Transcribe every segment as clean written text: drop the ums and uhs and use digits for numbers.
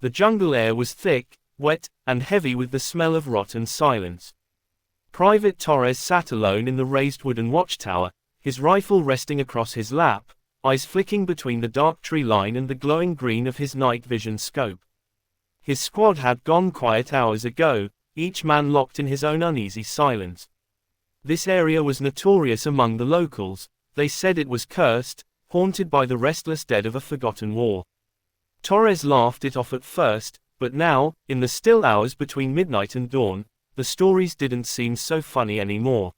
The jungle air was thick, wet, and heavy with the smell of rot and silence. Private Torres sat alone in the raised wooden watchtower, his rifle resting across his lap, eyes flicking between the dark tree line and the glowing green of his night vision scope. His squad had gone quiet hours ago, each man locked in his own uneasy silence. This area was notorious among the locals. They said it was cursed, haunted by the restless dead of a forgotten war. Torres laughed it off at first, but now, in the still hours between midnight and dawn, the stories didn't seem so funny anymore.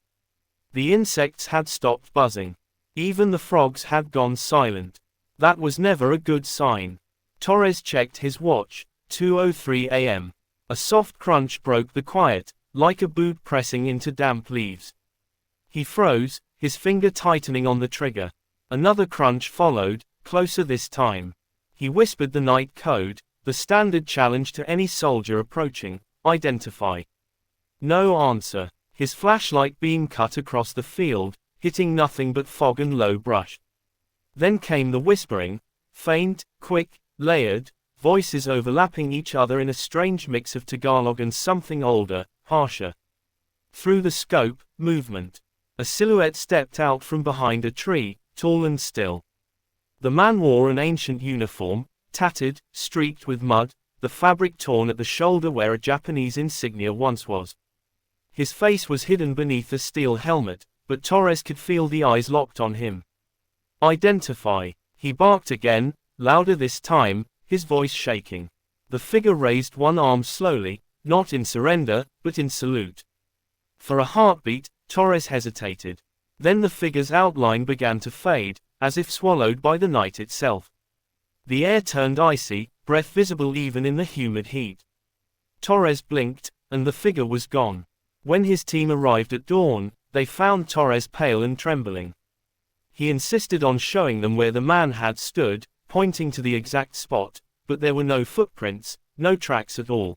The insects had stopped buzzing. Even the frogs had gone silent. That was never a good sign. Torres checked his watch, 2:03 a.m. A soft crunch broke the quiet, like a boot pressing into damp leaves. He froze, his finger tightening on the trigger. Another crunch followed, closer this time. He whispered the night code, the standard challenge to any soldier approaching: identify. No answer. His flashlight beam cut across the field, hitting nothing but fog and low brush. Then came the whispering, faint, quick, layered, voices overlapping each other in a strange mix of Tagalog and something older, harsher. Through the scope, movement. A silhouette stepped out from behind a tree, tall and still. The man wore an ancient uniform, tattered, streaked with mud, the fabric torn at the shoulder where a Japanese insignia once was. His face was hidden beneath a steel helmet, but Torres could feel the eyes locked on him. Identify. He barked again, louder this time, his voice shaking. The figure raised one arm slowly, not in surrender, but in salute. For a heartbeat, Torres hesitated. Then the figure's outline began to fade, as if swallowed by the night itself. The air turned icy, breath visible even in the humid heat. Torres blinked, and the figure was gone. When his team arrived at dawn, they found Torres pale and trembling. He insisted on showing them where the man had stood, pointing to the exact spot, but there were no footprints, no tracks at all.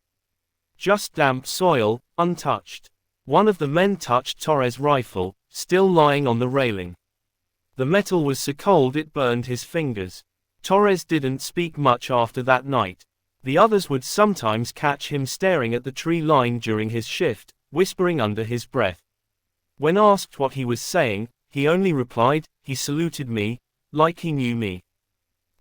Just damp soil, untouched. One of the men touched Torres' rifle, still lying on the railing. The metal was so cold it burned his fingers. Torres didn't speak much after that night. The others would sometimes catch him staring at the tree line during his shift, whispering under his breath. When asked what he was saying, he only replied, "He saluted me, like he knew me."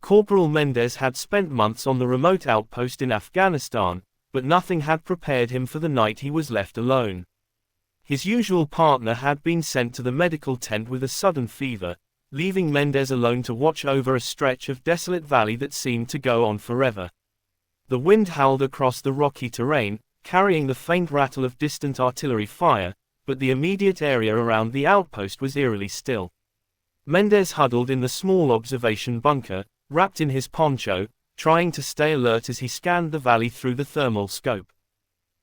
Corporal Mendez had spent months on the remote outpost in Afghanistan, but nothing had prepared him for the night he was left alone. His usual partner had been sent to the medical tent with a sudden fever, leaving Mendez alone to watch over a stretch of desolate valley that seemed to go on forever. The wind howled across the rocky terrain, carrying the faint rattle of distant artillery fire, but the immediate area around the outpost was eerily still. Mendez huddled in the small observation bunker, wrapped in his poncho, trying to stay alert as he scanned the valley through the thermal scope.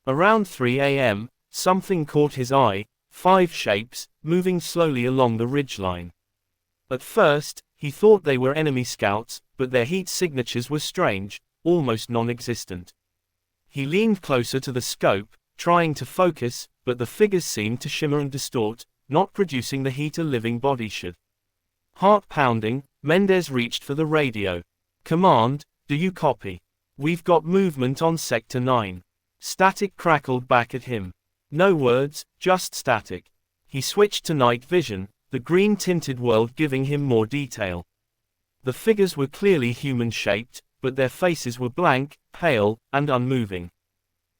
Around 3 a.m., something caught his eye: 5 shapes, moving slowly along the ridgeline. At first, he thought they were enemy scouts, but their heat signatures were strange, almost non-existent. He leaned closer to the scope, trying to focus, but the figures seemed to shimmer and distort, not producing the heat a living body should. Heart pounding, Mendez reached for the radio. "Command, do you copy? We've got movement on Sector 9. Static crackled back at him. No words, just static. He switched to night vision, the green-tinted world giving him more detail. The figures were clearly human-shaped, but their faces were blank, pale, and unmoving.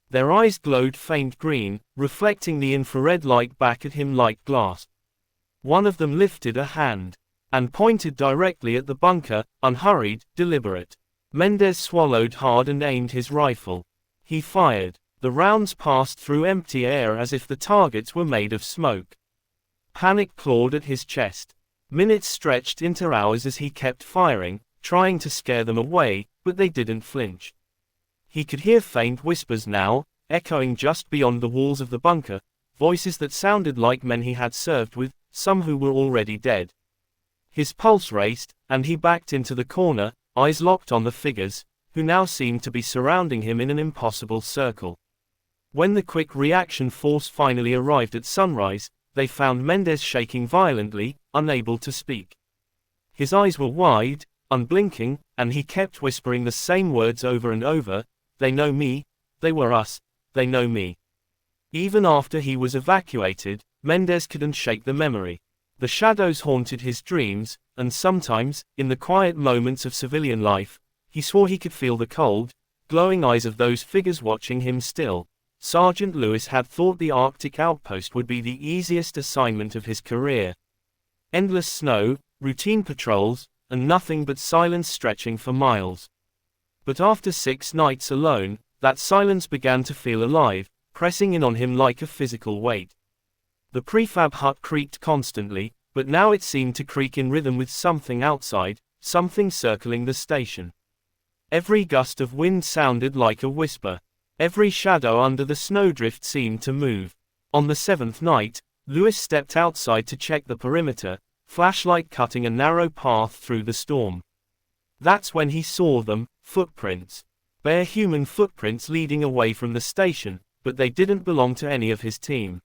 Their eyes glowed faint green, reflecting the infrared light back at him like glass. One of them lifted a hand and pointed directly at the bunker, unhurried, deliberate. Mendez swallowed hard and aimed his rifle. He fired. The rounds passed through empty air as if the targets were made of smoke. Panic clawed at his chest. Minutes stretched into hours as he kept firing, trying to scare them away, but they didn't flinch. He could hear faint whispers now, echoing just beyond the walls of the bunker, voices that sounded like men he had served with, some who were already dead. His pulse raced, and he backed into the corner, eyes locked on the figures, who now seemed to be surrounding him in an impossible circle. When the quick reaction force finally arrived at sunrise, they found Mendez shaking violently, unable to speak. His eyes were wide, unblinking, and he kept whispering the same words over and over, "They know me, they were us, they know me." Even after he was evacuated, Mendez couldn't shake the memory. The shadows haunted his dreams, and sometimes, in the quiet moments of civilian life, he swore he could feel the cold, glowing eyes of those figures watching him still. Sergeant Lewis had thought the Arctic outpost would be the easiest assignment of his career. Endless snow, routine patrols, and nothing but silence stretching for miles. But after 6 nights alone, that silence began to feel alive, pressing in on him like a physical weight. The prefab hut creaked constantly, but now it seemed to creak in rhythm with something outside, something circling the station. Every gust of wind sounded like a whisper. Every shadow under the snowdrift seemed to move. On the 7th night, Lewis stepped outside to check the perimeter, flashlight cutting a narrow path through the storm. That's when he saw them, footprints. Bare human footprints leading away from the station, but they didn't belong to any of his team.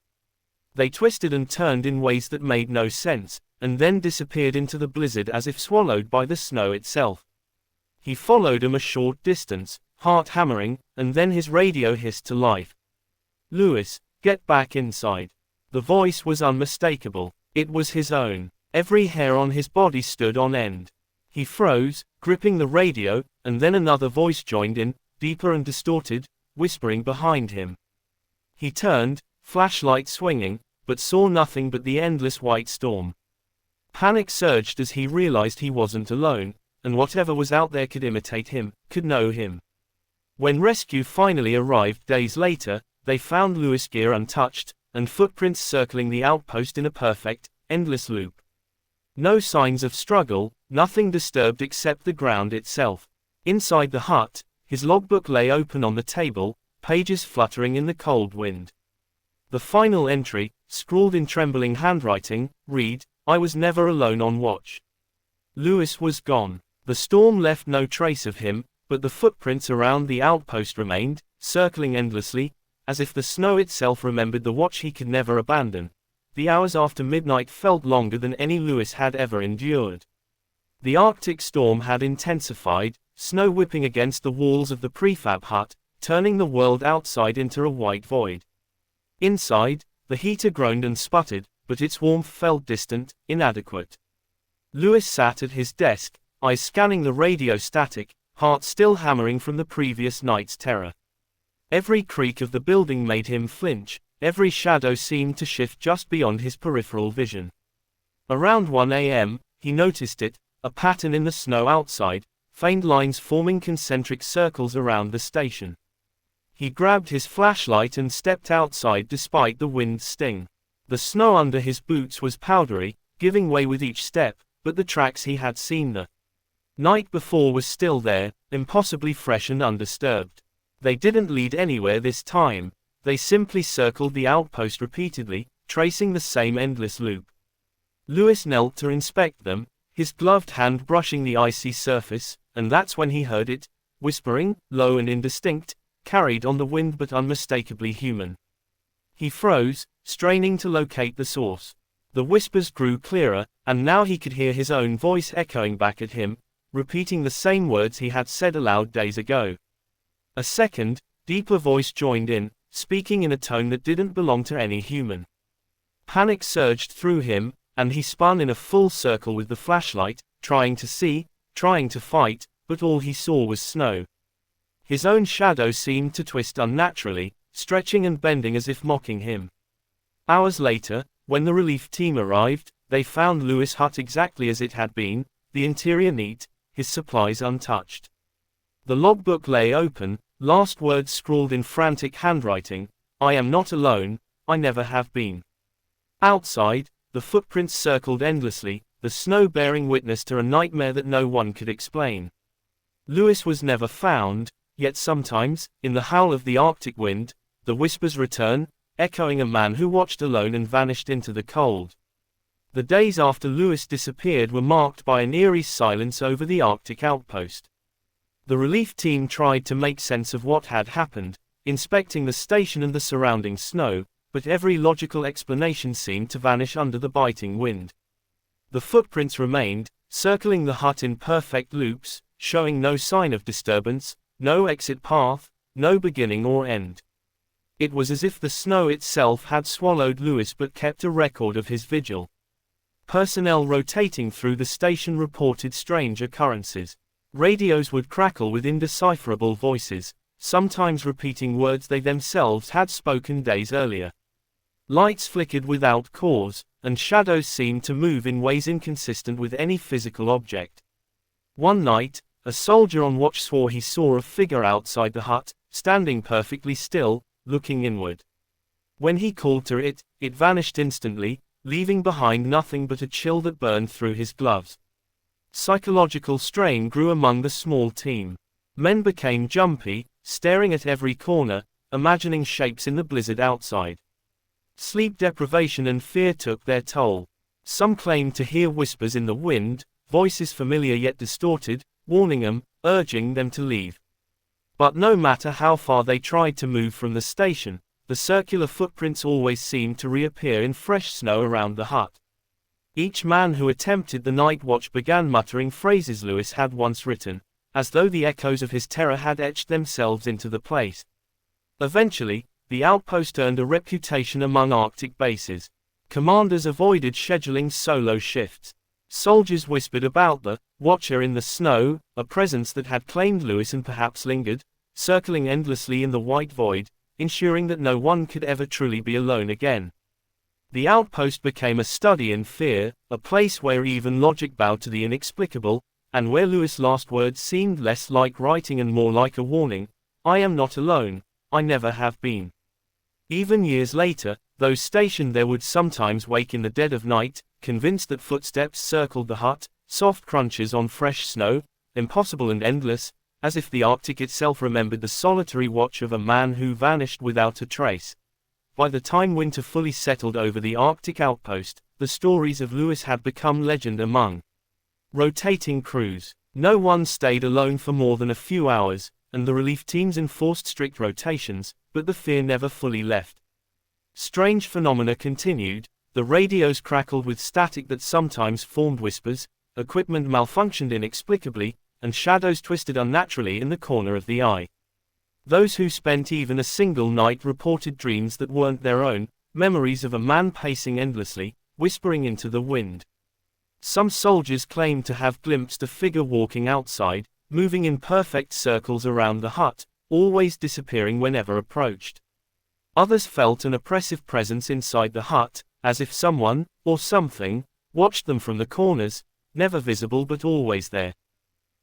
They twisted and turned in ways that made no sense, and then disappeared into the blizzard as if swallowed by the snow itself. He followed them a short distance, heart hammering, and then his radio hissed to life. "Lewis, get back inside." The voice was unmistakable. It was his own. Every hair on his body stood on end. He froze, gripping the radio, and then another voice joined in, deeper and distorted, whispering behind him. He turned, flashlight swinging, but saw nothing but the endless white storm. Panic surged as he realized he wasn't alone, and whatever was out there could imitate him, could know him. When rescue finally arrived days later, they found Lewis' gear untouched, and footprints circling the outpost in a perfect, endless loop. No signs of struggle, nothing disturbed except the ground itself. Inside the hut, his logbook lay open on the table, pages fluttering in the cold wind. The final entry, scrawled in trembling handwriting, read, "I was never alone on watch." Lewis was gone. The storm left no trace of him, but the footprints around the outpost remained, circling endlessly, as if the snow itself remembered the watch he could never abandon. The hours after midnight felt longer than any Lewis had ever endured. The Arctic storm had intensified, snow whipping against the walls of the prefab hut, turning the world outside into a white void. Inside, the heater groaned and sputtered, but its warmth felt distant, inadequate. Lewis sat at his desk, eyes scanning the radio static, heart still hammering from the previous night's terror. Every creak of the building made him flinch, every shadow seemed to shift just beyond his peripheral vision. Around 1 a.m., he noticed it, a pattern in the snow outside, faint lines forming concentric circles around the station. He grabbed his flashlight and stepped outside despite the wind's sting. The snow under his boots was powdery, giving way with each step, but the tracks he had seen the night before were still there, impossibly fresh and undisturbed. They didn't lead anywhere this time, they simply circled the outpost repeatedly, tracing the same endless loop. Lewis knelt to inspect them, his gloved hand brushing the icy surface, and that's when he heard it, whispering, low and indistinct, carried on the wind but unmistakably human. He froze, straining to locate the source. The whispers grew clearer, and now he could hear his own voice echoing back at him, repeating the same words he had said aloud days ago. A second, deeper voice joined in, speaking in a tone that didn't belong to any human. Panic surged through him, and he spun in a full circle with the flashlight, trying to see, trying to fight, but all he saw was snow. His own shadow seemed to twist unnaturally, stretching and bending as if mocking him. Hours later, when the relief team arrived, they found Lewis' hut exactly as it had been, the interior neat, his supplies untouched. The logbook lay open, last words scrawled in frantic handwriting, "I am not alone, I never have been." Outside, the footprints circled endlessly, the snow bearing witness to a nightmare that no one could explain. Lewis was never found, yet sometimes, in the howl of the Arctic wind, the whispers return, echoing a man who watched alone and vanished into the cold. The days after Lewis disappeared were marked by an eerie silence over the Arctic outpost. The relief team tried to make sense of what had happened, inspecting the station and the surrounding snow, but every logical explanation seemed to vanish under the biting wind. The footprints remained, circling the hut in perfect loops, showing no sign of disturbance, no exit path, no beginning or end. It was as if the snow itself had swallowed Lewis but kept a record of his vigil. Personnel rotating through the station reported strange occurrences. Radios would crackle with indecipherable voices, sometimes repeating words they themselves had spoken days earlier. Lights flickered without cause, and shadows seemed to move in ways inconsistent with any physical object. One night, a soldier on watch swore he saw a figure outside the hut, standing perfectly still, looking inward. When he called to it, it vanished instantly, leaving behind nothing but a chill that burned through his gloves. Psychological strain grew among the small team. Men became jumpy, staring at every corner, imagining shapes in the blizzard outside. Sleep deprivation and fear took their toll. Some claimed to hear whispers in the wind, voices familiar yet distorted, warning them, urging them to leave. But no matter how far they tried to move from the station, the circular footprints always seemed to reappear in fresh snow around the hut. Each man who attempted the night watch began muttering phrases Lewis had once written, as though the echoes of his terror had etched themselves into the place. Eventually, the outpost earned a reputation among Arctic bases. Commanders avoided scheduling solo shifts. Soldiers whispered about the watcher in the snow, a presence that had claimed Lewis and perhaps lingered, circling endlessly in the white void, ensuring that no one could ever truly be alone again. The outpost became a study in fear, a place where even logic bowed to the inexplicable, and where Lewis' last words seemed less like writing and more like a warning: "I am not alone, I never have been." Even years later, those stationed there would sometimes wake in the dead of night, convinced that footsteps circled the hut, soft crunches on fresh snow, impossible and endless, as if the Arctic itself remembered the solitary watch of a man who vanished without a trace. By the time winter fully settled over the Arctic outpost, the stories of Lewis had become legend among rotating crews. No one stayed alone for more than a few hours, and the relief teams enforced strict rotations, but the fear never fully left. Strange phenomena continued. The radios crackled with static that sometimes formed whispers, equipment malfunctioned inexplicably, and shadows twisted unnaturally in the corner of the eye. Those who spent even a single night reported dreams that weren't their own, memories of a man pacing endlessly, whispering into the wind. Some soldiers claimed to have glimpsed a figure walking outside, moving in perfect circles around the hut, always disappearing whenever approached. Others felt an oppressive presence inside the hut, as if someone, or something, watched them from the corners, never visible but always there.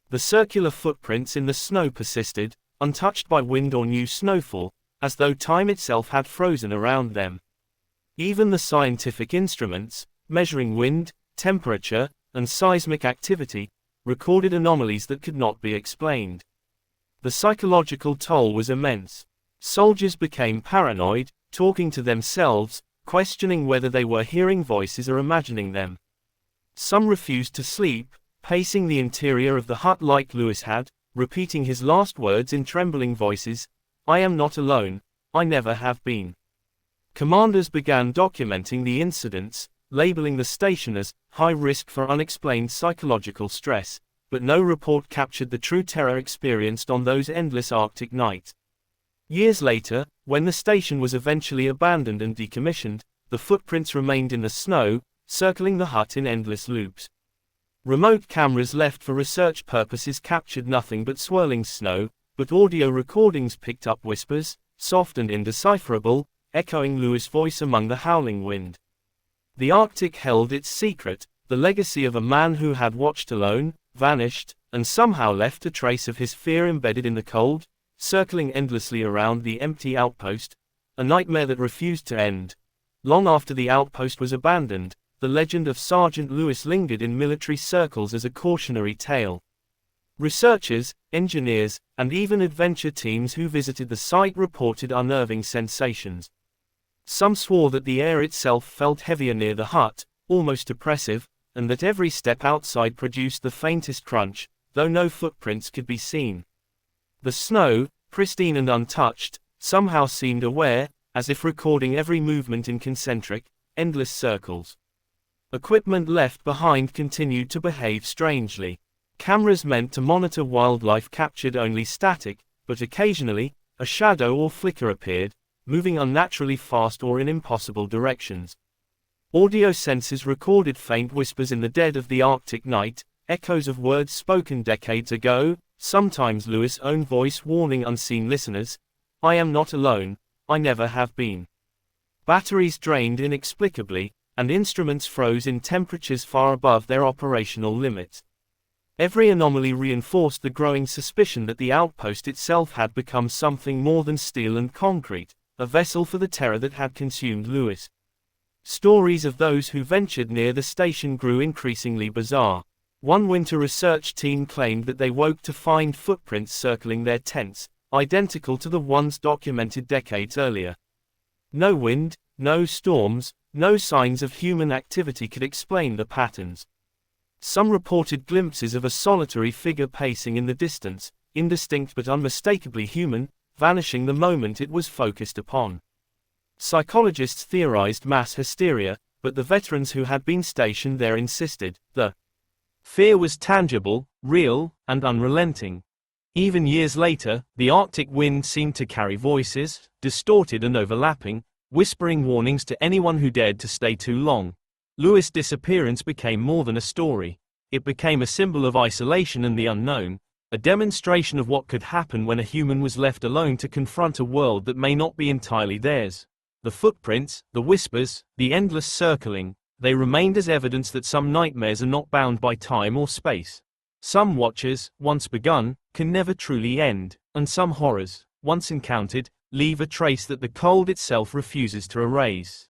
The circular footprints in the snow persisted, untouched by wind or new snowfall, as though time itself had frozen around them. Even the scientific instruments, measuring wind, temperature, and seismic activity, recorded anomalies that could not be explained. The psychological toll was immense. Soldiers became paranoid, talking to themselves, questioning whether they were hearing voices or imagining them. Some refused to sleep, pacing the interior of the hut like Lewis had, repeating his last words in trembling voices: "I am not alone, I never have been." Commanders began documenting the incidents, labeling the station as high risk for unexplained psychological stress, but no report captured the true terror experienced on those endless Arctic nights. Years later, when the station was eventually abandoned and decommissioned, the footprints remained in the snow, circling the hut in endless loops. Remote cameras left for research purposes captured nothing but swirling snow, but audio recordings picked up whispers, soft and indecipherable, echoing Lewis' voice among the howling wind. The Arctic held its secret, the legacy of a man who had watched alone, vanished, and somehow left a trace of his fear embedded in the cold, circling endlessly around the empty outpost, a nightmare that refused to end. Long after the outpost was abandoned, the legend of Sergeant Lewis lingered in military circles as a cautionary tale. Researchers, engineers, and even adventure teams who visited the site reported unnerving sensations. Some swore that the air itself felt heavier near the hut, almost oppressive, and that every step outside produced the faintest crunch, though no footprints could be seen. The snow, pristine and untouched, somehow seemed aware, as if recording every movement in concentric, endless circles. Equipment left behind continued to behave strangely. Cameras meant to monitor wildlife captured only static, but occasionally, a shadow or flicker appeared, moving unnaturally fast or in impossible directions. Audio sensors recorded faint whispers in the dead of the Arctic night, echoes of words spoken decades ago, sometimes Lewis' own voice warning unseen listeners, "I am not alone, I never have been." Batteries drained inexplicably, and instruments froze in temperatures far above their operational limits. Every anomaly reinforced the growing suspicion that the outpost itself had become something more than steel and concrete, a vessel for the terror that had consumed Lewis. Stories of those who ventured near the station grew increasingly bizarre. One winter research team claimed that they woke to find footprints circling their tents, identical to the ones documented decades earlier. No wind, no storms, no signs of human activity could explain the patterns. Some reported glimpses of a solitary figure pacing in the distance, indistinct but unmistakably human, vanishing the moment it was focused upon. Psychologists theorized mass hysteria, but the veterans who had been stationed there insisted the fear was tangible, real, and unrelenting. Even years later, the Arctic wind seemed to carry voices, distorted and overlapping, whispering warnings to anyone who dared to stay too long. Lewis' disappearance became more than a story. It became a symbol of isolation and the unknown, a demonstration of what could happen when a human was left alone to confront a world that may not be entirely theirs. The footprints, the whispers, the endless circling, they remained as evidence that some nightmares are not bound by time or space. Some watchers, once begun, can never truly end, and some horrors, once encountered, leave a trace that the cold itself refuses to erase.